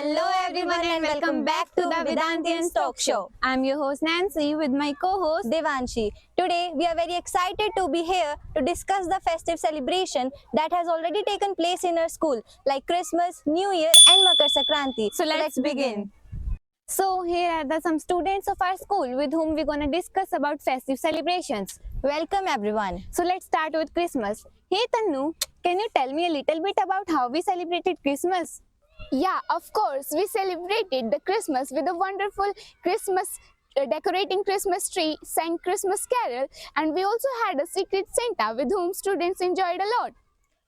Hello everyone and welcome back to the Vedantians Talk Show. I'm your host Nancy with my co-host Devanshi. Today we are very excited to be here to discuss the festive celebration that has already taken place in our school like Christmas, New Year and Makar Sankranti. So let's begin. So here are some students of our school with whom we're going to discuss about festive celebrations. Welcome everyone. So let's start with Christmas. Hey Tannu, can you tell me a little bit about how we celebrated Christmas? Yeah, of course. We celebrated the Christmas with a wonderful Christmas decorating Christmas tree, sang Christmas carol, and we also had a secret Santa with whom students enjoyed a lot.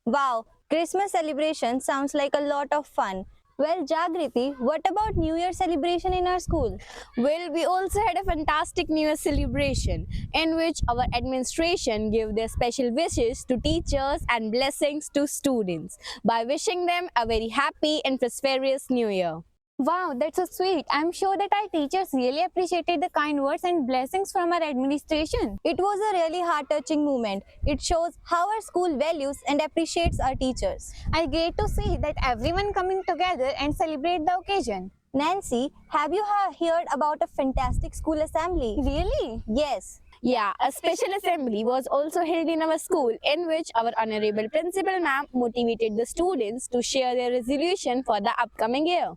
Wow, Christmas celebration sounds like a lot of fun. Well, Jagriti, what about New Year celebration in our school? Well, we also had a fantastic New Year celebration in which our administration gave their special wishes to teachers and blessings to students by wishing them a very happy and prosperous New Year. Wow, that's so sweet. I'm sure that our teachers really appreciated the kind words and blessings from our administration. It was a really heart-touching moment. It shows how our school values and appreciates our teachers. I great to see that everyone coming together and celebrate the occasion. Nancy, have you heard about a fantastic school assembly? Really? Yes. Yeah, a special assembly was also held in our school in which our honorable principal ma'am motivated the students to share their resolution for the upcoming year.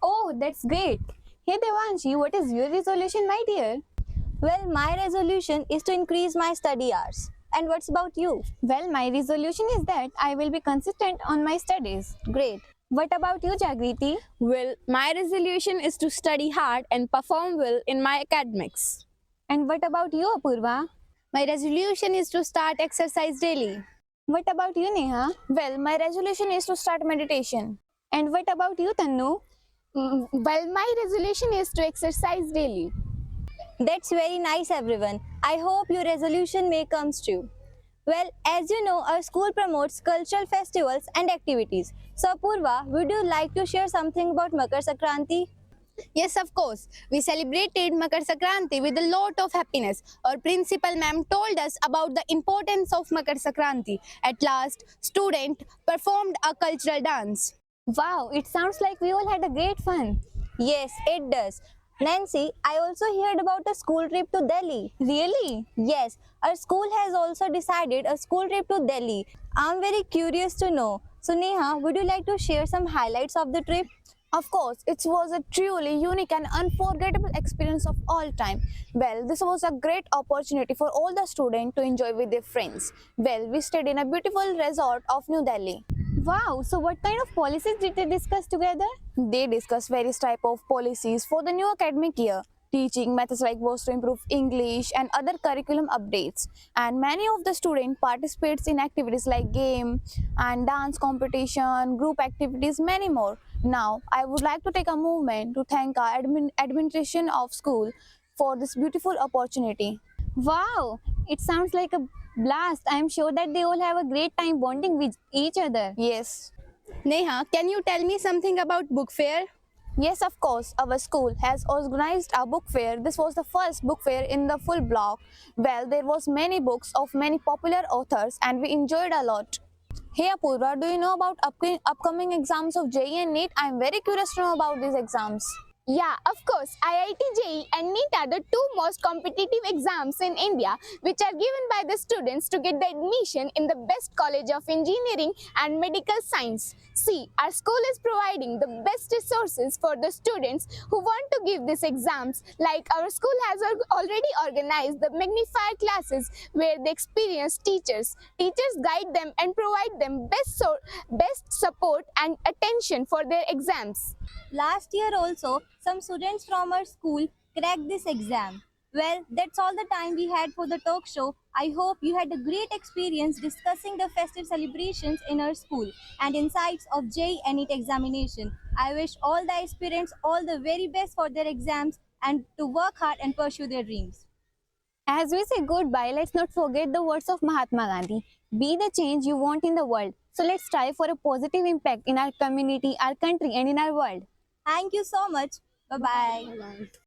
Oh, that's great. Hey Devanshi, what is your resolution, my dear? Well, my resolution is to increase my study hours. And what's about you? Well, my resolution is that I will be consistent on my studies. Great. What about you, Jagriti? Well, my resolution is to study hard and perform well in my academics. And what about you, Apurva? My resolution is to start exercise daily. What about you, Neha? Well, my resolution is to start meditation. And what about you, Tannu? Well, my resolution is to exercise daily. That's very nice, everyone. I hope your resolution may come true. Well, as you know, our school promotes cultural festivals and activities. So, Apurva, would you like to share something about Makar Sankranti? Yes, of course. We celebrated Makar Sankranti with a lot of happiness. Our principal ma'am told us about the importance of Makar Sankranti. At last, student performed a cultural dance. Wow, it sounds like we all had a great fun. Yes, it does. Nancy, I also heard about a school trip to Delhi. Really? Yes, our school has also decided a school trip to Delhi. I'm very curious to know. So, Neha, would you like to share some highlights of the trip? Of course, it was a truly unique and unforgettable experience of all time. Well, this was a great opportunity for all the students to enjoy with their friends. Well, we stayed in a beautiful resort of New Delhi. Wow, so what kind of policies did they discuss together? They discussed various type of policies for the new academic year. Teaching methods like was to improve English and other curriculum updates. And many of the students participates in activities like game and dance competition, group activities, many more. Now, I would like to take a moment to thank our administration of school for this beautiful opportunity. Wow, it sounds like a blast. I'm sure that they all have a great time bonding with each other. Yes. Neha, can you tell me something about book fair? Yes, of course. Our school has organized a book fair. This was the first book fair in the full block. Well, there was many books of many popular authors and we enjoyed a lot. Hey Apurva, do you know about upcoming exams of JEE and NEET? I am very curious to know about these exams. Yeah, of course. IIT JEE and NEET are the two most competitive exams in India which are given by the students to get the admission in the best college of engineering and medical science. See, our school is providing the best resources for the students who want to give these exams. Like our school has already organized the magnifier classes where the experienced teachers guide them and provide them best support and attention for their exams. Last year also, some students from our school cracked this exam. Well, that's all the time we had for the talk show. I hope you had a great experience discussing the festive celebrations in our school and insights of JEE and NEET examination. I wish all the aspirants all the very best for their exams and to work hard and pursue their dreams. As we say goodbye, let's not forget the words of Mahatma Gandhi. Be the change you want in the world. So let's strive for a positive impact in our community, our country and in our world. Thank you so much. Bye-bye.